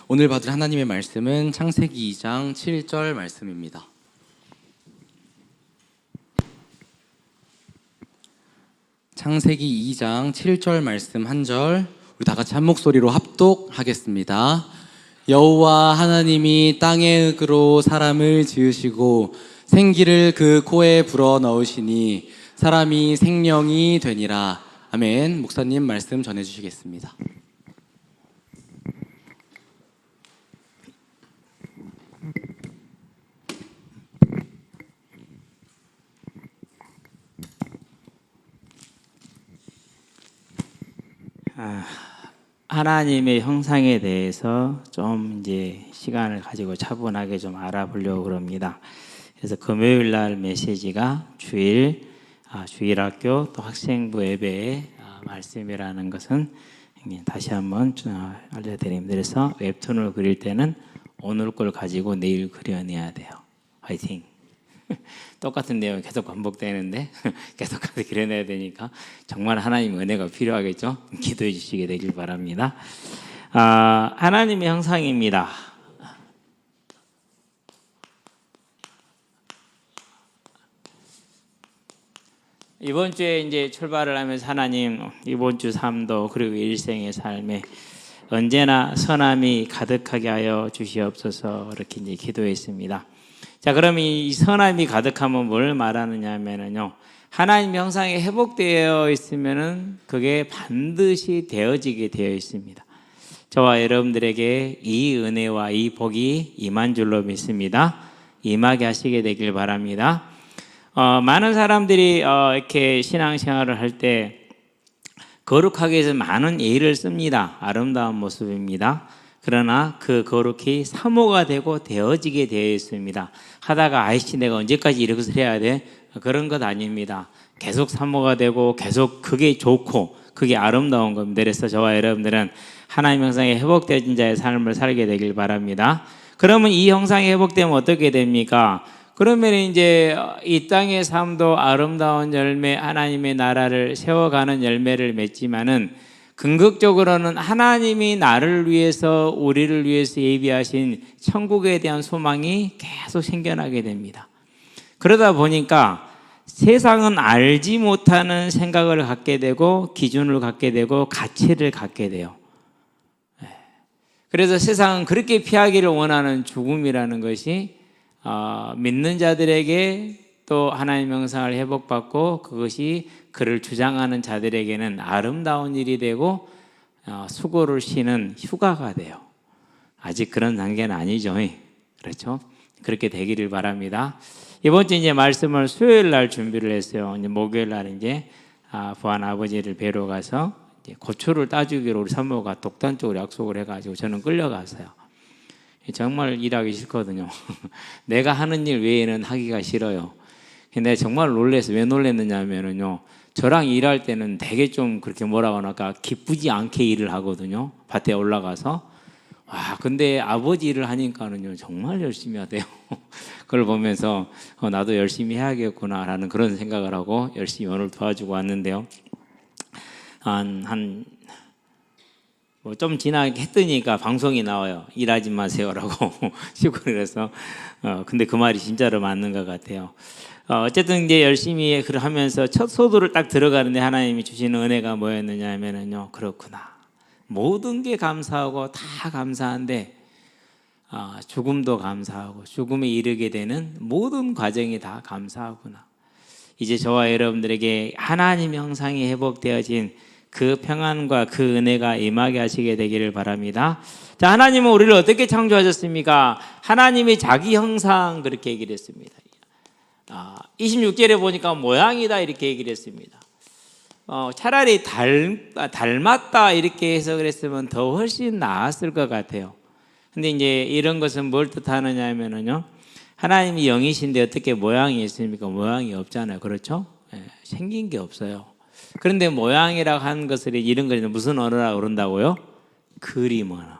오늘 받을 하나님의 말씀은 창세기 2장 7절 말씀입니다. 창세기 2장 7절 말씀 한 절 우리 다 같이 한 목소리로 합독하겠습니다. 여호와 하나님이 땅의 흙으로 사람을 지으시고 생기를 그 코에 불어 넣으시니 사람이 생명이 되니라. 아멘. 목사님 말씀 전해주시겠습니다. 하나님의 형상에 대해서 좀 이제 시간을 가지고 차분하게 좀 알아보려고 그럽니다. 그래서 금요일 날 메시지가 주일학교 또 학생부 예배의 말씀이라는 것은 다시 한번 알려드립니다. 그래서 웹툰을 그릴 때는 오늘 걸 가지고 내일 그려내야 돼요. 화이팅! 똑같은 내용이 계속 반복되는데 계속 그려내야 되니까 정말 하나님의 은혜가 필요하겠죠. 기도해 주시게 되길 바랍니다. 하나님의 형상입니다. 이번 주에 이제 출발을 하면서 하나님 이번 주 삶도 그리고 일생의 삶에 언제나 선함이 가득하게 하여 주시옵소서 이렇게 이제 기도했습니다. 자, 그럼 이 선함이 가득하면 뭘 말하느냐 하면은요, 하나님 형상이 회복되어 있으면은 그게 반드시 되어지게 되어 있습니다. 저와 여러분들에게 이 은혜와 이 복이 임한 줄로 믿습니다. 임하게 하시게 되길 바랍니다. 많은 사람들이 이렇게 신앙생활을 할 때 거룩하게 해서 많은 예의를 씁니다. 아름다운 모습입니다. 그러나 그 거룩이 사모가 되고 되어지게 되어 있습니다. 하다가 아이씨 내가 언제까지 이것을 해야 돼? 그런 것 아닙니다. 계속 사모가 되고 계속 그게 좋고 그게 아름다운 겁니다. 그래서 저와 여러분들은 하나님 형상에 회복되어진 자의 삶을 살게 되길 바랍니다. 그러면 이 형상이 회복되면 어떻게 됩니까? 그러면 이제 이 땅의 삶도 아름다운 열매, 하나님의 나라를 세워가는 열매를 맺지만은 궁극적으로는 하나님이 나를 위해서 우리를 위해서 예비하신 천국에 대한 소망이 계속 생겨나게 됩니다. 그러다 보니까 세상은 알지 못하는 생각을 갖게 되고 기준을 갖게 되고 가치를 갖게 돼요. 그래서 세상은 그렇게 피하기를 원하는 죽음이라는 것이 믿는 자들에게 또 하나님 형상을 회복받고 그것이 그를 주장하는 자들에게는 아름다운 일이 되고 수고를 쉬는 휴가가 돼요. 아직 그런 단계는 아니죠. 그렇죠? 그렇게 되기를 바랍니다. 이번 주 이제 말씀을 수요일 날 준비를 했어요. 이제 목요일 날 이제 부한 아버지를 뵈러 가서 이제 고초를 따주기로 우리 사모가 독단적으로 약속을 해가지고 저는 끌려가서요. 정말 일하기 싫거든요. 내가 하는 일 외에는 하기가 싫어요. 근데 정말 놀래서 왜 놀랬느냐 하면은요, 저랑 일할 때는 되게 좀 그렇게 뭐라고 할까 기쁘지 않게 일을 하거든요. 밭에 올라가서. 와, 근데 아버지 일을 하니까는요 정말 열심히 하대요. 그걸 보면서 나도 열심히 해야겠구나라는 그런 생각을 하고 열심히 오늘 도와주고 왔는데요. 뭐 좀 지나게 했더니까 방송이 나와요. 일하지 마세요라고 시골을 해서 근데 그 말이 진짜로 맞는 것 같아요. 어쨌든 이제 열심히 하면서 첫 소도를 딱 들어가는데 하나님이 주시는 은혜가 뭐였느냐 하면은요, 그렇구나. 모든 게 감사하고 다 감사한데 죽음도 감사하고 죽음에 이르게 되는 모든 과정이 다 감사하구나. 이제 저와 여러분들에게 하나님 형상이 회복되어진 그 평안과 그 은혜가 임하게 하시게 되기를 바랍니다. 자, 하나님은 우리를 어떻게 창조하셨습니까? 하나님이 자기 형상 그렇게 얘기를 했습니다. 26절에 보니까 모양이다 이렇게 얘기를 했습니다. 차라리 닮았다 이렇게 해석을 했으면 더 훨씬 나았을 것 같아요. 근데 이제 이런 것은 뭘 뜻하느냐 하면은요, 하나님이 영이신데 어떻게 모양이 있습니까? 모양이 없잖아요. 그렇죠? 생긴 게 없어요. 그런데 모양이라고 하는 것을 이런 거는 무슨 언어라고 그런다고요? 그림 언어.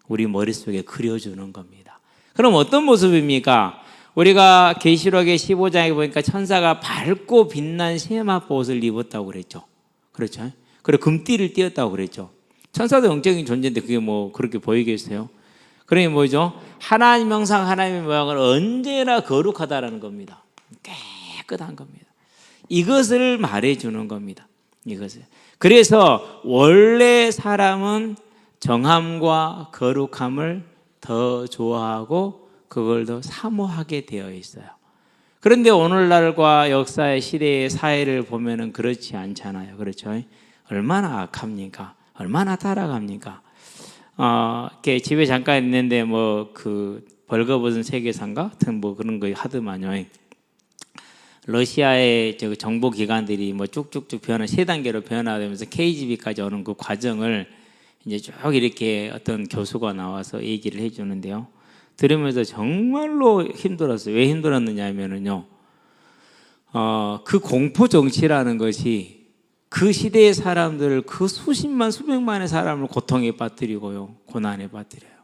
우리 머릿속에 그려주는 겁니다. 그럼 어떤 모습입니까? 우리가 계시록의 15장에 보니까 천사가 밝고 빛난 세마포 옷을 입었다고 그랬죠. 그렇죠? 그리고 금띠를 띄었다고 그랬죠. 천사도 영적인 존재인데 그게 뭐 그렇게 보이겠어요? 그러니 뭐죠? 하나님 형상 하나님의 모양은 언제나 거룩하다라는 겁니다. 깨끗한 겁니다. 이것을 말해주는 겁니다. 이것을. 그래서 원래 사람은 정함과 거룩함을 더 좋아하고 그걸 더 사모하게 되어 있어요. 그런데 오늘날과 역사의 시대의 사회를 보면은 그렇지 않잖아요. 그렇죠? 얼마나 악합니까? 얼마나 타락합니까? 이렇게 집에 잠깐 있는데 뭐 그 벌거벗은 세계사인가 같은 뭐 그런 거 하더만요. 러시아의 저 정보 기관들이 뭐 쭉쭉쭉 변화, 세 단계로 변화되면서 KGB까지 오는 그 과정을 이제 쭉 이렇게 어떤 교수가 나와서 얘기를 해주는데요. 들으면서 정말로 힘들었어요. 왜 힘들었느냐면은요, 그 공포 정치라는 것이 그 시대의 사람들을 그 수십만 수백만의 사람을 고통에 빠뜨리고요, 고난에 빠뜨려요.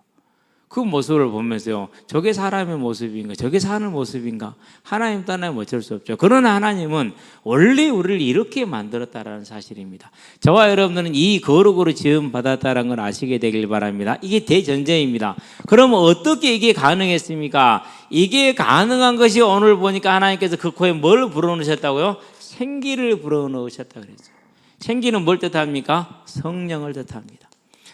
그 모습을 보면서요, 저게 사람의 모습인가, 저게 사는 모습인가, 하나님 떠나면 어쩔 수 없죠. 그러나 하나님은 원래 우리를 이렇게 만들었다라는 사실입니다. 저와 여러분들은 이 거룩으로 지음 받았다는 걸 아시게 되길 바랍니다. 이게 대전제입니다. 그러면 어떻게 이게 가능했습니까? 이게 가능한 것이 오늘 보니까 하나님께서 그 코에 뭘 불어넣으셨다고요? 생기를 불어넣으셨다 그랬어요. 생기는 뭘 뜻합니까? 성령을 뜻합니다.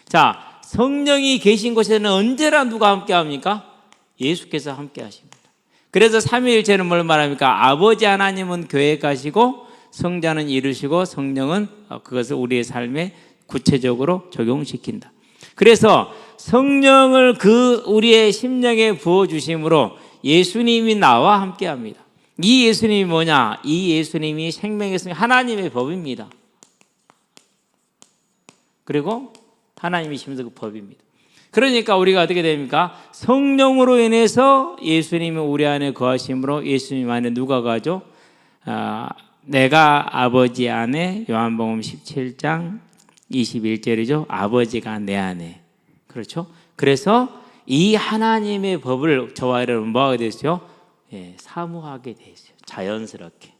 자, 성령이 계신 곳에는 언제나 누가 함께 합니까? 예수께서 함께 하십니다. 그래서 삼위일체는 뭘 말합니까? 아버지 하나님은 교회에 가시고 성자는 이루시고 성령은 그것을 우리의 삶에 구체적으로 적용시킨다. 그래서 성령을 그 우리의 심령에 부어주심으로 예수님이 나와 함께 합니다. 이 예수님이 뭐냐? 이 예수님이 생명의 성 하나님의 법입니다. 그리고 하나님이시면서 그 법입니다. 그러니까 우리가 어떻게 됩니까? 성령으로 인해서 예수님이 우리 안에 거하심으로 예수님 안에 누가 가죠? 내가 아버지 안에, 요한복음 17장 21절이죠. 아버지가 내 안에. 그렇죠? 그래서 이 하나님의 법을 저와 여러분 뭐하게 됐어요? 예, 사모하게 됐어요. 자연스럽게.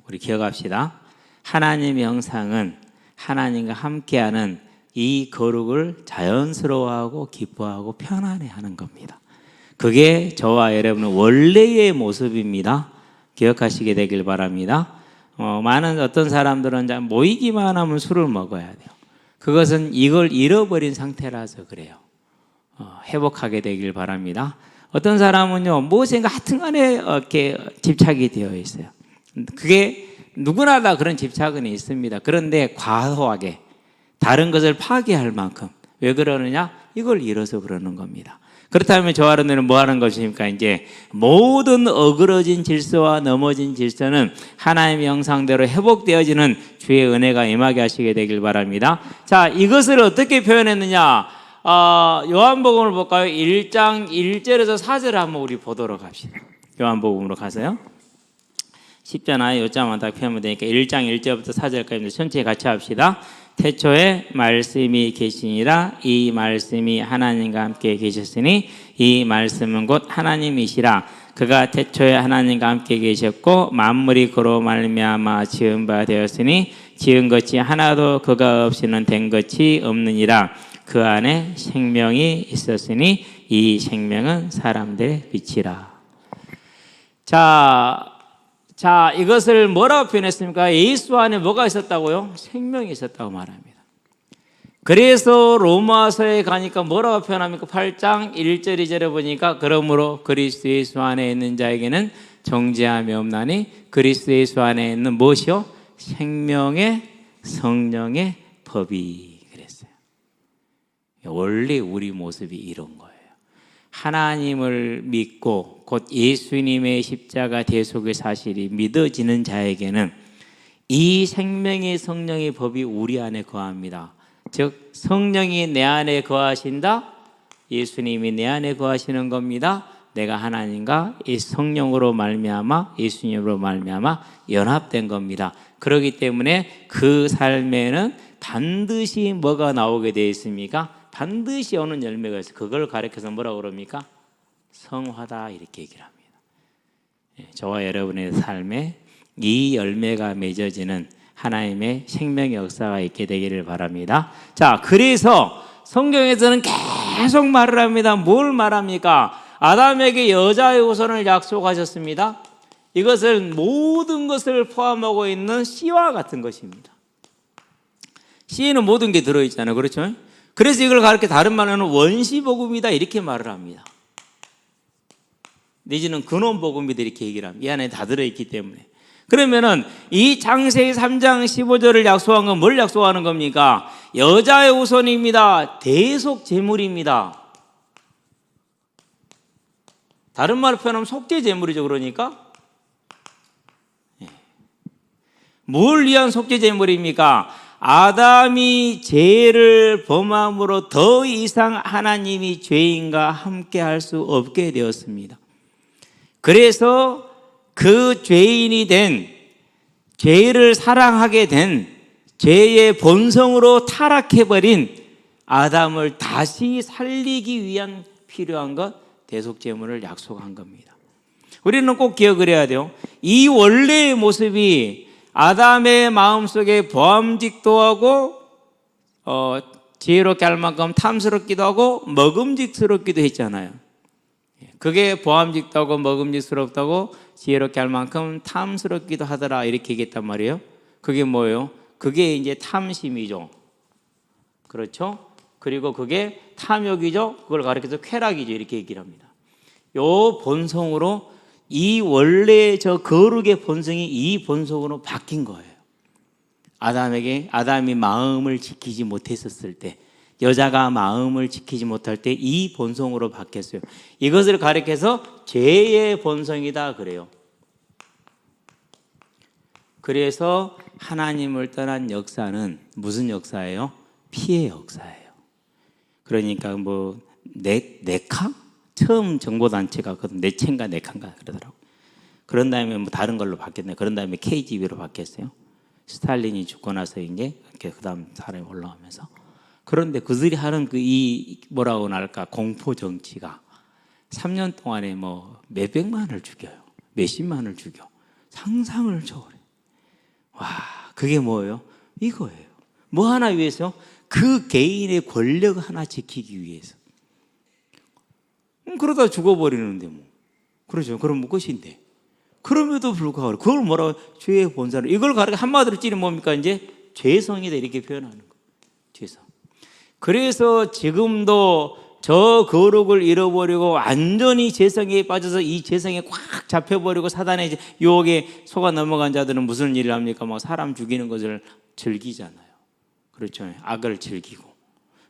우리 기억합시다. 하나님의 형상은 하나님과 함께하는 이 거룩을 자연스러워하고 기뻐하고 편안해하는 겁니다. 그게 저와 여러분의 원래의 모습입니다. 기억하시게 되길 바랍니다. 많은 어떤 사람들은 모이기만 하면 술을 먹어야 돼요. 그것은 이걸 잃어버린 상태라서 그래요. 회복하게 되길 바랍니다. 어떤 사람은요, 무엇인가 하여튼간에 이렇게 집착이 되어 있어요. 그게 누구나 다 그런 집착은 있습니다. 그런데 과도하게 다른 것을 파괴할 만큼. 왜 그러느냐? 이걸 잃어서 그러는 겁니다. 그렇다면 저와 여러분들은 뭐 하는 것입니까? 이제 모든 어그러진 질서와 넘어진 질서는 하나님의 형상대로 회복되어지는 주의 은혜가 임하게 하시게 되길 바랍니다. 자, 이것을 어떻게 표현했느냐? 요한복음을 볼까요? 1장 1절에서 4절을 한번 우리 보도록 합시다. 요한복음으로 가서요. 쉽잖아요. 요점만 딱 펴면 되니까 1장 1절부터 4절까지 전체 같이 합시다. 태초에 말씀이 계시니라. 이 말씀이 하나님과 함께 계셨으니 이 말씀은 곧 하나님이시라. 그가 태초에 하나님과 함께 계셨고 만물이 그로 말미암아 지은 바 되었으니 지은 것이 하나도 그가 없이는 된 것이 없느니라. 그 안에 생명이 있었으니 이 생명은 사람들의 빛이라. 자, 이것을 뭐라고 표현했습니까? 예수 안에 뭐가 있었다고요? 생명이 있었다고 말합니다. 그래서 로마서에 가니까 뭐라고 표현합니까? 8장 1절 2절에 보니까 그러므로 그리스도 예수 안에 있는 자에게는 정죄함이 없나니 그리스도 예수 안에 있는 무엇이요? 생명의 성령의 법이 그랬어요. 원래 우리 모습이 이런 거예요. 하나님을 믿고 곧 예수님의 십자가 대속의 사실이 믿어지는 자에게는 이 생명의 성령의 법이 우리 안에 거합니다. 즉 성령이 내 안에 거하신다. 예수님이 내 안에 거하시는 겁니다. 내가 하나님과 이 성령으로 말미암아 예수님으로 말미암아 연합된 겁니다. 그렇기 때문에 그 삶에는 반드시 뭐가 나오게 되어 있습니까? 반드시 오는 열매가 있어요. 그걸 가리켜서 뭐라고 그럽니까? 성화다 이렇게 얘기를 합니다. 저와 여러분의 삶에 이 열매가 맺어지는 하나님의 생명의 역사가 있게 되기를 바랍니다. 자, 그래서 성경에서는 계속 말을 합니다. 뭘 말합니까? 아담에게 여자의 후손을 약속하셨습니다. 이것은 모든 것을 포함하고 있는 씨와 같은 것입니다. 씨에는 모든 게 들어있잖아요. 그렇죠? 그래서 이걸 가르쳐 다른 말로는 원시복음이다 이렇게 말을 합니다. 내지는 근원복음이다 이렇게 얘기를 합니다. 이 안에 다 들어있기 때문에. 그러면은 이 창세기 3장 15절을 약속한 건 뭘 약속하는 겁니까? 여자의 후손입니다. 대속 제물입니다. 다른 말로 표현하면 속죄 제물이죠. 그러니까 뭘 위한 속죄 제물입니까? 아담이 죄를 범함으로 더 이상 하나님이 죄인과 함께 할 수 없게 되었습니다. 그래서 그 죄인이 된, 죄를 사랑하게 된, 죄의 본성으로 타락해버린 아담을 다시 살리기 위한 필요한 것, 대속제물을 약속한 겁니다. 우리는 꼭 기억을 해야 돼요. 이 원래의 모습이 아담의 마음속에 보암직도 하고 지혜롭게 할 만큼 탐스럽기도 하고 먹음직스럽기도 했잖아요. 그게 보암직도 하고 먹음직스럽다고 지혜롭게 할 만큼 탐스럽기도 하더라 이렇게 얘기했단 말이에요. 그게 뭐예요? 그게 이제 탐심이죠. 그렇죠? 그리고 그게 탐욕이죠. 그걸 가리켜서 쾌락이죠. 이렇게 얘기를 합니다. 요 본성으로 이 원래 저 거룩의 본성이 이 본성으로 바뀐 거예요. 아담이 마음을 지키지 못했었을 때, 여자가 마음을 지키지 못할 때 이 본성으로 바뀌었어요. 이것을 가리켜서 죄의 본성이다 그래요. 그래서 하나님을 떠난 역사는 무슨 역사예요? 피해 역사예요. 그러니까 뭐 네카? 처음 정보단체가 네체인가 네카인가 그러더라고요. 그런 다음에 뭐 다른 걸로 바뀌었네. 그런 다음에 KGB로 바뀌었어요. 스탈린이 죽고 나서 이제 그 다음 사람이 올라오면서. 그런데 그들이 하는 이 뭐라고 할까 공포 정치가 3년 동안에 뭐 몇백만을 죽여요. 몇십만을 죽여. 상상을 초월해. 와, 그게 뭐예요? 이거예요. 뭐 하나 위해서? 그 개인의 권력 하나 지키기 위해서. 그러다 죽어버리는데 뭐. 그러죠. 그럼 뭐 끝인데. 그럼에도 불구하고 그걸 뭐라고 죄의 본사를 이걸 가르쳐 한마디로 찌르면 뭡니까? 이제 죄성이다 이렇게 표현하는 거예요. 죄성. 그래서 지금도 저 거룩을 잃어버리고 완전히 죄성에 빠져서 이 죄성에 꽉 잡혀버리고 사단의 유혹에 속아 넘어간 자들은 무슨 일을 합니까? 막 사람 죽이는 것을 즐기잖아요. 그렇죠. 악을 즐기고.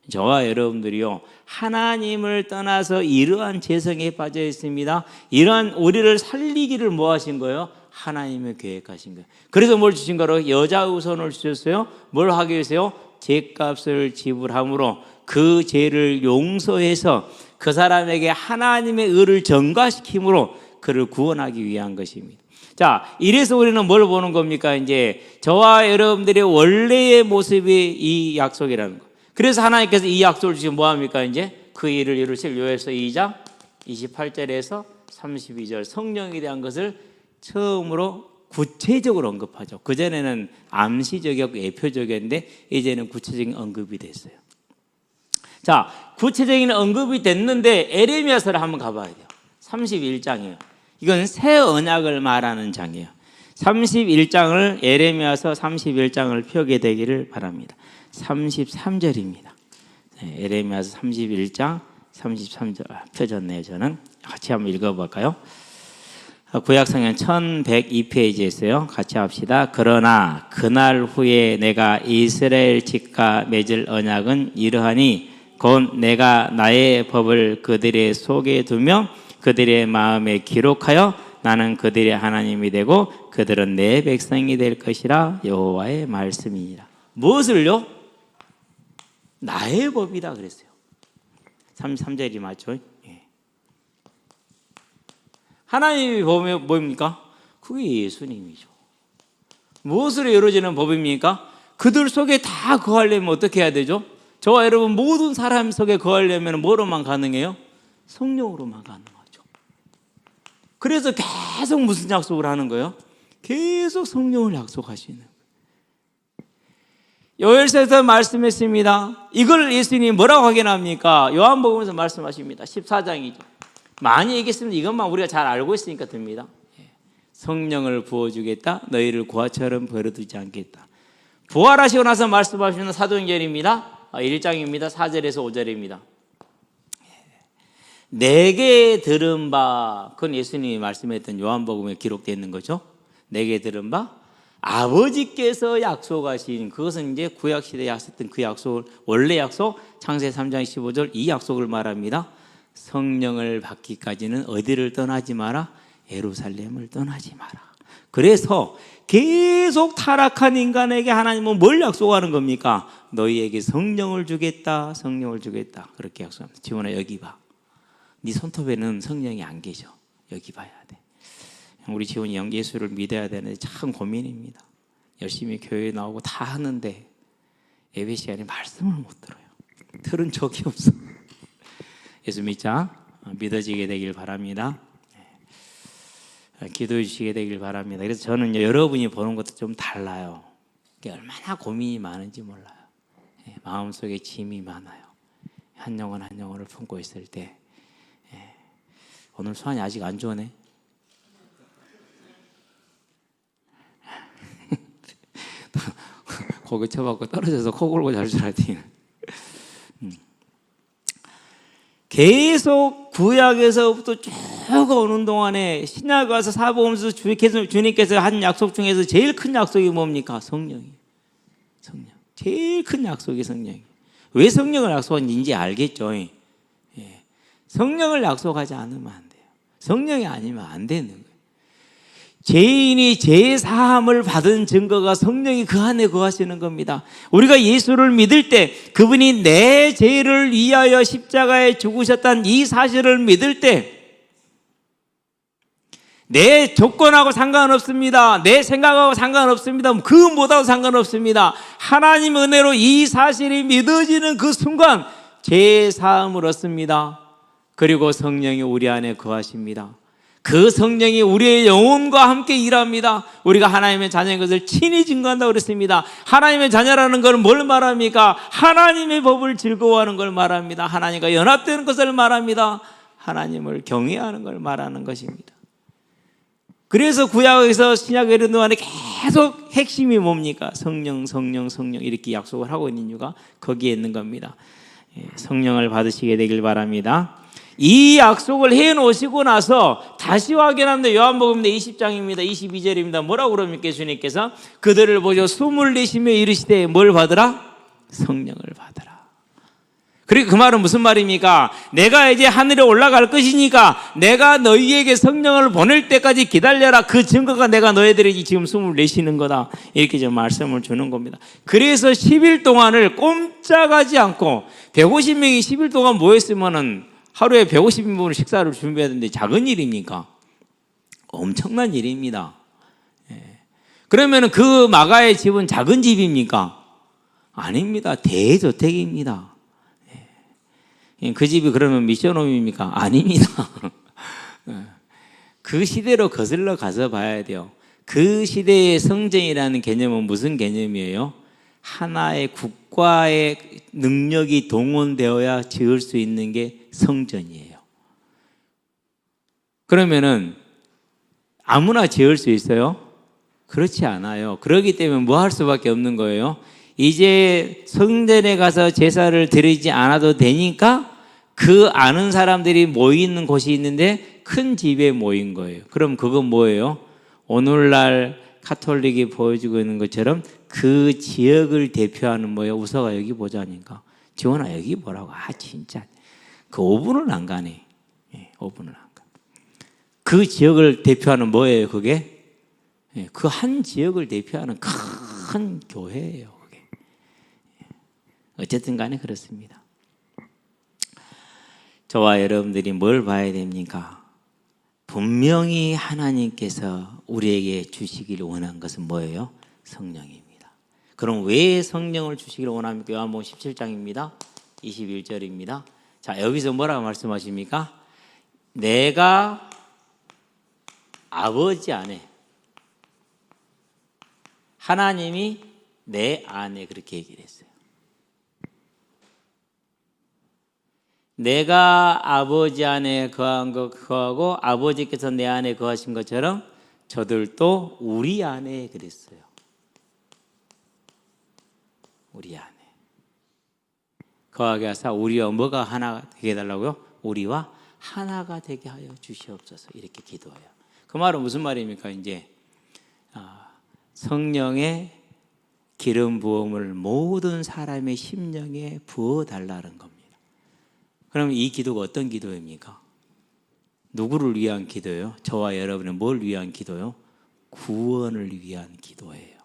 저와 여러분들이요, 하나님을 떠나서 이러한 죄성에 빠져 있습니다. 이러한 우리를 살리기를 뭐 하신 거예요? 하나님의 계획하신 거예요. 그래서 뭘 주신 거로? 여자 우선을 주셨어요. 뭘 하기 위해서요? 죄값을 지불함으로 그 죄를 용서해서 그 사람에게 하나님의 의를 전가시킴으로 그를 구원하기 위한 것입니다. 자, 이래서 우리는 뭘 보는 겁니까? 이제 저와 여러분들의 원래의 모습이 이 약속이라는 거. 그래서 하나님께서 이 약속을 주시면 뭐합니까? 이제 그 일을 이루실 요엘서 2장 28절에서 32절 성령에 대한 것을 처음으로 구체적으로 언급하죠. 그전에는 암시적이었고 예표적이었는데 이제는 구체적인 언급이 됐어요. 자, 구체적인 언급이 됐는데 에레미야서를 한번 가봐야 돼요. 31장이에요. 이건 새 언약을 말하는 장이에요. 31장을 에레미야서 31장을 펴게 되기를 바랍니다. 33절입니다. 네, 에레미야서 31장 33절 펴졌네요. 저는 같이 한번 읽어볼까요? 구약성경 1102페이지에서요. 같이 합시다. 그러나 그날 후에 내가 이스라엘 집과 맺을 언약은 이러하니 곧 내가 나의 법을 그들의 속에 두며 그들의 마음에 기록하여 나는 그들의 하나님이 되고 그들은 내 백성이 될 것이라 여호와의 말씀이니라. 무엇을요? 나의 법이다 그랬어요. 33절이 맞죠? 예. 하나님이 법이 뭡니까? 그게 예수님이죠. 무엇으로 이루어지는 법입니까? 그들 속에 다 거하려면 어떻게 해야 되죠? 저와 여러분 모든 사람 속에 거하려면 뭐로만 가능해요? 성령으로만 가능하죠. 그래서 계속 무슨 약속을 하는 거예요? 계속 성령을 약속하시는 거예요. 요엘서에서 말씀했습니다. 이걸 예수님이 뭐라고 확인합니까? 요한복음에서 말씀하십니다. 14장이죠. 많이 얘기했습니다. 이것만 우리가 잘 알고 있으니까 됩니다. 성령을 부어주겠다. 너희를 고아처럼 버려두지 않겠다. 부활하시고 나서 말씀하시는 사도행전입니다. 1장입니다. 4절에서 5절입니다. 내게 들은 바, 그건 예수님이 말씀했던 요한복음에 기록되어 있는 거죠. 내게 들은 바 아버지께서 약속하신, 그것은 이제 구약시대에 하셨던 그 약속을, 원래 약속 창세 3장 15절 이 약속을 말합니다. 성령을 받기까지는 어디를 떠나지 마라? 예루살렘을 떠나지 마라. 그래서 계속 타락한 인간에게 하나님은 뭘 약속하는 겁니까? 너희에게 성령을 주겠다, 성령을 주겠다. 그렇게 약속합니다. 지원아, 여기 봐. 네 손톱에는 성령이 안 계셔. 여기 봐야 돼. 우리 지원이 예수를 믿어야 되는데 참 고민입니다. 열심히 교회에 나오고 다 하는데 예배 시간에 말씀을 못 들어요. 들은 적이 없어. 예수 믿자. 믿어지게 되길 바랍니다. 기도해 주시게 되길 바랍니다. 그래서 저는 여러분이 보는 것도 좀 달라요. 얼마나 고민이 많은지 몰라요. 마음속에 짐이 많아요. 한 영혼 한 영혼을 품고 있을 때. 오늘 수환이 아직 안 좋네. 거기 쳐박고 떨어져서 코 골고 잘 줄 알았더니 계속 구약에서부터 쭉 오는 동안에 신약 와서 사복음서 주님께서 한 약속 중에서 제일 큰 약속이 뭡니까? 성령이에요. 성령. 제일 큰 약속이 성령이에요. 왜 성령을 약속하는지 이제 알겠죠? 예. 성령을 약속하지 않으면 안 돼요. 성령이 아니면 안 되는 거예요. 죄인이 죄 사함을 받은 증거가 성령이 그 안에 거하시는 겁니다. 우리가 예수를 믿을 때 그분이 내 죄를 위하여 십자가에 죽으셨다는 이 사실을 믿을 때 내 조건하고 상관없습니다. 내 생각하고 상관없습니다. 그 뭐하고 상관없습니다. 하나님 은혜로 이 사실이 믿어지는 그 순간 죄 사함을 얻습니다. 그리고 성령이 우리 안에 거하십니다. 그 성령이 우리의 영혼과 함께 일합니다. 우리가 하나님의 자녀인 것을 친히 증거한다고 그랬습니다. 하나님의 자녀라는 걸 뭘 말합니까? 하나님의 법을 즐거워하는 걸 말합니다. 하나님과 연합되는 것을 말합니다. 하나님을 경외하는 걸 말하는 것입니다. 그래서 구약에서 신약에 이르는 동안에 계속 핵심이 뭡니까? 성령, 성령, 성령 이렇게 약속을 하고 있는 이유가 거기에 있는 겁니다. 성령을 받으시게 되길 바랍니다. 이 약속을 해놓으시고 나서 다시 확인합니다. 요한복음 20장입니다. 22절입니다. 뭐라고 그럽니까? 예수님께서 그들을 보셔 숨을 내쉬며 이르시되 뭘 받으라? 성령을 받으라. 그리고 그 말은 무슨 말입니까? 내가 이제 하늘에 올라갈 것이니까 내가 너희에게 성령을 보낼 때까지 기다려라. 그 증거가 내가 너희들에게 지금 숨을 내쉬는 거다. 이렇게 좀 말씀을 주는 겁니다. 그래서 10일 동안을 꼼짝하지 않고 150명이 10일 동안 모였으면은 하루에 150인분을 식사를 준비해야 되는데 작은 일입니까? 엄청난 일입니다. 그러면 그 마가의 집은 작은 집입니까? 아닙니다. 대저택입니다. 그 집이 그러면 미션홈입니까? 아닙니다. 그 시대로 거슬러 가서 봐야 돼요. 그 시대의 성전이라는 개념은 무슨 개념이에요? 하나의 국가의 능력이 동원되어야 지을 수 있는 게 성전이에요. 그러면은 아무나 지을 수 있어요? 그렇지 않아요. 그렇기 때문에 뭐 할 수밖에 없는 거예요? 이제 성전에 가서 제사를 드리지 않아도 되니까 그 아는 사람들이 모이는 곳이 있는데 큰 집에 모인 거예요. 그럼 그건 뭐예요? 오늘날 카톨릭이 보여주고 있는 것처럼 그 지역을 대표하는 뭐예요? 우서가 여기 보자니까. 지원아 여기 보라고. 진짜 그 5분을 안 가네. 5분을 안 가. 그 지역을 대표하는 뭐예요? 그게? 그 한 지역을 대표하는 큰 교회예요. 그게. 어쨌든 간에 그렇습니다. 저와 여러분들이 뭘 봐야 됩니까? 분명히 하나님께서 우리에게 주시기를 원한 것은 뭐예요? 성령입니다. 그럼 왜 성령을 주시기를 원합니까? 요한복음 17장입니다. 21절입니다. 자, 여기서 뭐라고 말씀하십니까? 내가 아버지 안에 하나님이 내 안에 그렇게 얘기를 했어요. 내가 아버지 안에 거한 것 거하고 아버지께서 내 안에 거하신 것처럼 저들도 우리 안에 그랬어요. 우리 안에 거하게 하사 우리와 뭐가 하나 되게 해달라고요? 우리와 하나가 되게 하여 주시옵소서. 이렇게 기도해요. 그 말은 무슨 말입니까? 이제 성령의 기름 부음을 모든 사람의 심령에 부어 달라는 겁니다. 그럼 이 기도가 어떤 기도입니까? 누구를 위한 기도예요? 저와 여러분은 뭘 위한 기도요? 구원을 위한 기도예요.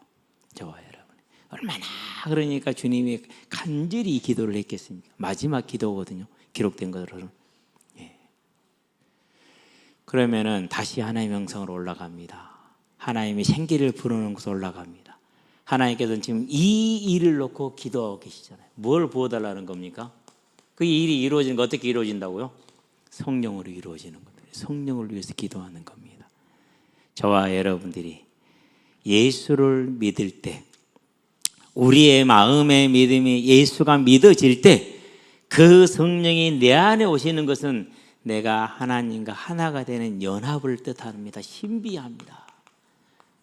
저와 여러분. 얼마나 그러니까 주님이 간절히 이 기도를 했겠습니까? 마지막 기도거든요. 기록된 것으로는. 그러면은 다시 하나님의 영성으로 올라갑니다. 하나님이 생기를 불어넣는 곳으로 올라갑니다. 하나님께서는 지금 이 일을 놓고 기도하고 계시잖아요. 뭘 부어달라는 겁니까? 그 일이 이루어지는 거 어떻게 이루어진다고요? 성령으로 이루어지는 겁니다. 성령을 위해서 기도하는 겁니다. 저와 여러분들이 예수를 믿을 때, 우리의 마음의 믿음이 예수가 믿어질 때 그 성령이 내 안에 오시는 것은 내가 하나님과 하나가 되는 연합을 뜻합니다. 신비합니다.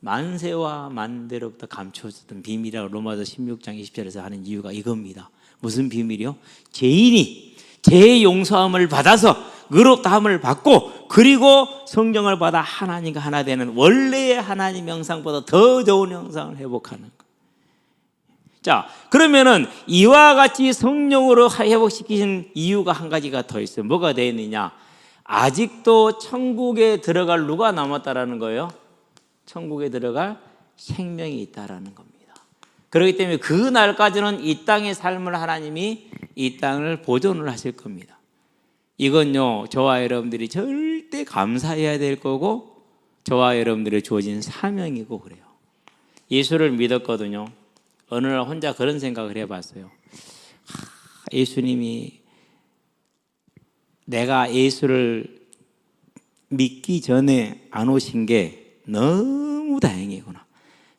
만세와 만대로부터 감추어졌던 비밀이라고 로마서 16장 20절에서 하는 이유가 이겁니다. 무슨 비밀이요? 죄인이 죄의 용서함을 받아서 의롭다함을 받고 그리고 성령을 받아 하나님과 하나 되는 원래의 하나님 형상보다 더 좋은 형상을 회복하는 것. 자, 그러면은 이와 같이 성령으로 회복시키신 이유가 한 가지가 더 있어요. 뭐가 되어 있느냐? 아직도 천국에 들어갈 누가 남았다라는 거예요? 천국에 들어갈 생명이 있다라는 겁니다. 그렇기 때문에 그 날까지는 이 땅의 삶을 하나님이 이 땅을 보존을 하실 겁니다. 이건요, 저와 여러분들이 절대 감사해야 될 거고 저와 여러분들이 주어진 사명이고 그래요. 예수를 믿었거든요. 어느 날 혼자 그런 생각을 해봤어요. 예수님이 내가 예수를 믿기 전에 안 오신 게 너무 다행이구나.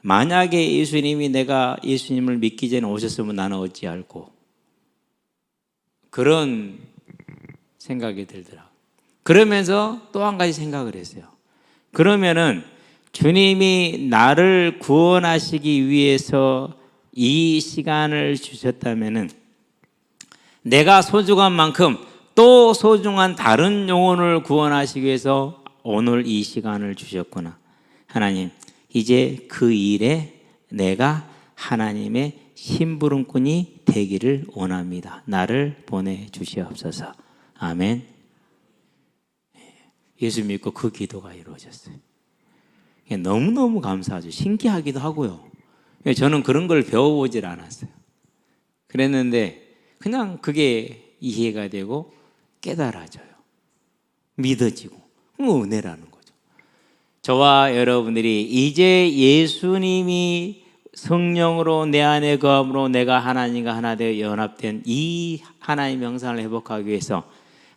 만약에 예수님이 내가 예수님을 믿기 전에 오셨으면 나는 어찌할꼬. 그런 생각이 들더라고요. 그러면서 또 한 가지 생각을 했어요. 그러면은 주님이 나를 구원하시기 위해서 이 시간을 주셨다면은 내가 소중한 만큼 또 소중한 다른 영혼을 구원하시기 위해서 오늘 이 시간을 주셨구나. 하나님, 이제 그 일에 내가 하나님의 심부름꾼이 되기를 원합니다. 나를 보내주시옵소서. 아멘. 예수 믿고 그 기도가 이루어졌어요. 너무너무 감사하죠. 신기하기도 하고요. 저는 그런 걸 배워보질 않았어요. 그랬는데 그냥 그게 이해가 되고 깨달아져요. 믿어지고 은혜라는 거죠. 저와 여러분들이 이제 예수님이 성령으로 내 안에 거함으로 내가 하나님과 하나 되어 연합된 이 하나님의 형상을 회복하기 위해서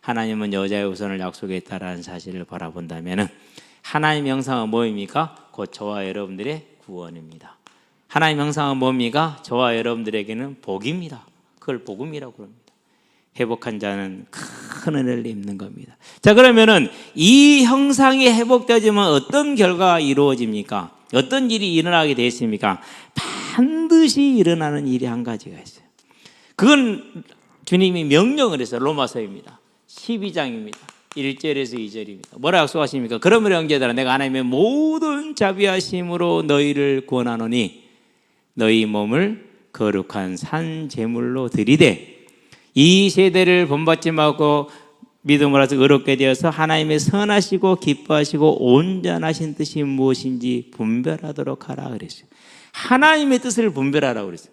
하나님은 여자의 우선을 약속했다라는 사실을 바라본다면 하나님의 형상은 뭐입니까? 곧 저와 여러분들의 구원입니다. 하나님의 형상은 뭡니까? 저와 여러분들에게는 복입니다. 그걸 복음이라고 합니다. 회복한 자는 큰 은혜를 입는 겁니다. 자, 그러면은 이 형상이 회복되어지면 어떤 결과가 이루어집니까? 어떤 일이 일어나게 되어 있습니까? 반드시 일어나는 일이 한 가지가 있어요. 그건 주님이 명령을 해서 로마서입니다. 12장입니다. 1절에서 2절입니다. 뭐라 약속하십니까? 그러므로 형제들아 내가 하나님의 모든 자비하심으로 너희를 구원하노니 너희 몸을 거룩한 산 제물로 드리되 이 세대를 본받지 말고 믿음으로 의롭게 되어서 하나님의 선하시고 기뻐하시고 온전하신 뜻이 무엇인지 분별하도록 하라 그랬어요. 하나님의 뜻을 분별하라고 그랬어요.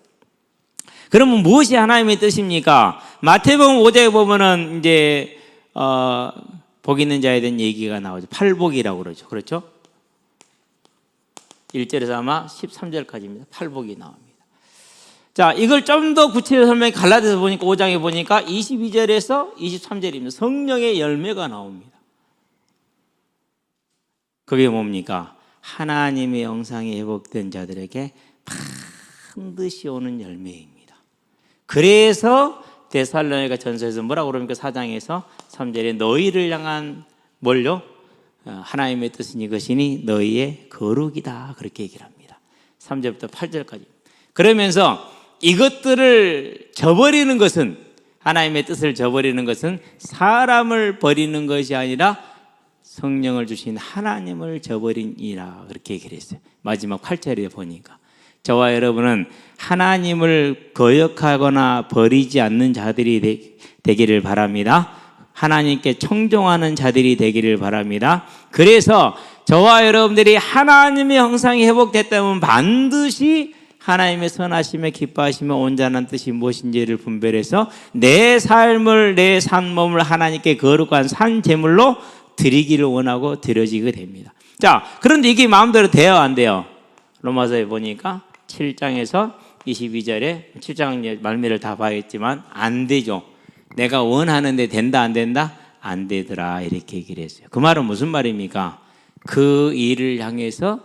그러면 무엇이 하나님의 뜻입니까? 마태복음 5장에 보면은 이제 복 있는 자에 대한 얘기가 나오죠. 팔복이라고 그러죠. 그렇죠? 1절에서 아마 13절까지입니다. 팔복이 나옵니다. 자, 이걸 좀 더 구체적으로 설명해 갈라디아서 보니까 5장에 보니까 22절에서 23절입니다. 성령의 열매가 나옵니다. 그게 뭡니까? 하나님의 형상이 회복된 자들에게 반드시 오는 열매입니다. 그래서 데살로니가 전서에서 뭐라고 그럽니까? 4장에서 3절에 너희를 향한 뭘요? 하나님의 뜻은 이것이니 너희의 거룩이다, 그렇게 얘기를 합니다. 3절부터 8절까지. 그러면서 이것들을 저버리는 것은, 하나님의 뜻을 저버리는 것은 사람을 버리는 것이 아니라 성령을 주신 하나님을 저버린이라, 그렇게 얘기를 했어요. 마지막 8절에 보니까 저와 여러분은 하나님을 거역하거나 버리지 않는 자들이 되기를 바랍니다. 하나님께 청종하는 자들이 되기를 바랍니다. 그래서 저와 여러분들이 하나님의 형상이 회복됐다면 반드시 하나님의 선하시며 기뻐하시며 온전한 뜻이 무엇인지를 분별해서 내 삶을, 내 산 몸을 하나님께 거룩한 산 제물로 드리기를 원하고 드려지게 됩니다. 자, 그런데 이게 마음대로 돼요, 안 돼요? 로마서에 보니까 7장에서 22절에 7장 말미를 다 봐야겠지만 안 되죠. 내가 원하는데 된다, 안 된다? 안 되더라, 이렇게 얘기를 했어요. 그 말은 무슨 말입니까? 그 일을 향해서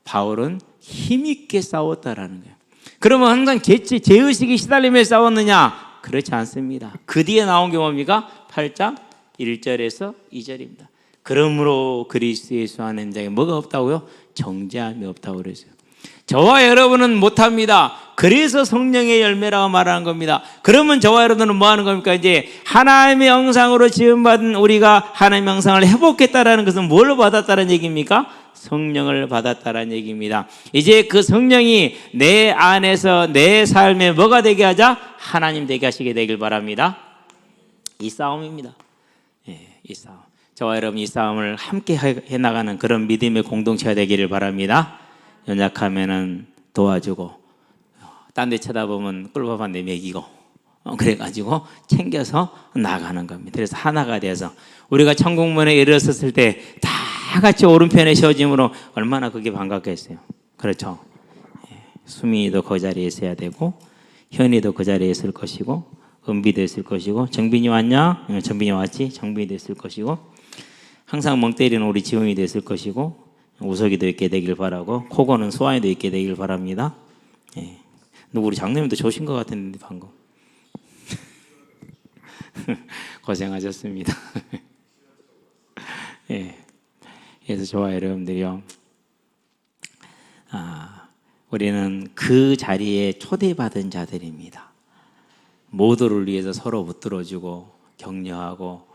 바울은 힘있게 싸웠다라는 거예요. 그러면 항상 죄의식이 시달리며 싸웠느냐? 그렇지 않습니다. 그 뒤에 나온 게 뭡니까? 8장 1절에서 2절입니다. 그러므로 그리스도 예수 안에 자에 뭐가 없다고요? 정죄함이 없다고 그랬어요. 저와 여러분은 못합니다. 그래서 성령의 열매라고 말하는 겁니다. 그러면 저와 여러분은 뭐 하는 겁니까? 이제 하나님의 형상으로 지음받은 우리가 하나님의 형상을 회복했다라는 것은 뭘 받았다는 얘기입니까? 성령을 받았다는 얘기입니다. 이제 그 성령이 내 안에서 내 삶에 뭐가 되게 하자? 하나님 되게 하시게 되길 바랍니다. 이 싸움입니다. 이 싸움. 저와 여러분 이 싸움을 함께 해나가는 그런 믿음의 공동체가 되기를 바랍니다. 연약하면은 도와주고, 딴 데 쳐다보면 꿀밥 한 대 먹이고, 그래가지고 챙겨서 나가는 겁니다. 그래서 하나가 돼서 우리가 천국문에 이르렀을 때 다 같이 오른편에 세워짐으로 얼마나 그게 반갑겠어요. 그렇죠? 수민이도 그 자리에 있어야 되고, 현이도 그 자리에 있을 것이고, 은비도 있을 것이고, 정빈이 왔냐? 정빈이 왔지? 정빈이도 있을 것이고, 항상 멍 때리는 우리 지웅이도 있을 것이고, 우석이도 있게 되길 바라고, 코고는 소환이도 있게 되길 바랍니다. 누구 우리 장로님도 좋으신 것 같은데 방금 고생하셨습니다. 그래서 저와 여러분들이요, 우리는 그 자리에 초대받은 자들입니다. 모두를 위해서 서로 붙들어주고 격려하고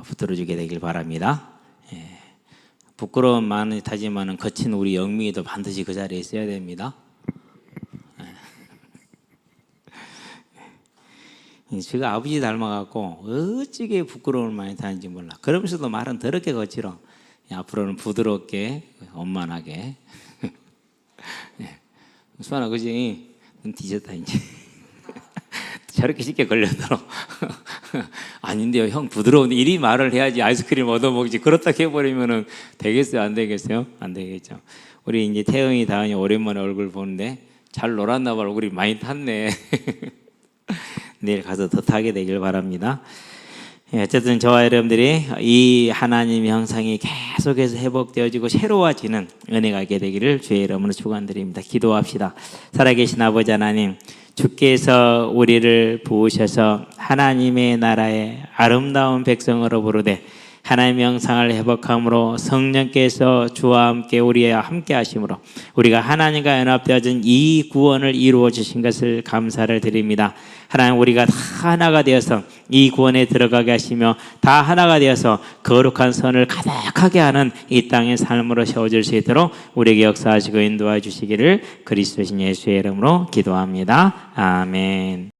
붙들어주게 되길 바랍니다. 부끄러운 마음이 타지만은 거친 우리 영미도 반드시 그 자리에 있어야 됩니다. 제가 아버지 닮아갖고 어찌게 부끄러움을 많이 타는지 몰라. 그러면서도 말은 더럽게 거칠어. 앞으로는 부드럽게 원만하게. 수아나 그지? 넌 뒤졌다 이제. 저렇게 쉽게 걸려들어. 아닌데요, 형 부드러운데 이리 말을 해야지 아이스크림 얻어먹지. 그렇다 해버리면은 되겠어요, 안 되겠어요? 안 되겠죠. 우리 이제 태영이, 다은이 오랜만에 얼굴 보는데 잘 놀았나 봐. 얼굴이 많이 탔네. 내일 가서 더 타게 되길 바랍니다. 어쨌든 저와 여러분들이 이 하나님의 형상이 계속해서 회복되어지고 새로워지는 은혜가 있게 되기를 주의 이름으로 축원드립니다. 기도합시다. 살아계신 아버지 하나님, 주께서 우리를 부으셔서 하나님의 나라의 아름다운 백성으로 부르되 하나님의 형상을 회복함으로 성령께서 주와 함께 우리와 함께 하심으로 우리가 하나님과 연합되어진 이 구원을 이루어 주신 것을 감사를 드립니다. 하나님, 우리가 다 하나가 되어서 이 구원에 들어가게 하시며 다 하나가 되어서 거룩한 선을 가득하게 하는 이 땅의 삶으로 세워질 수 있도록 우리에게 역사하시고 인도해 주시기를 그리스도신 예수의 이름으로 기도합니다. 아멘.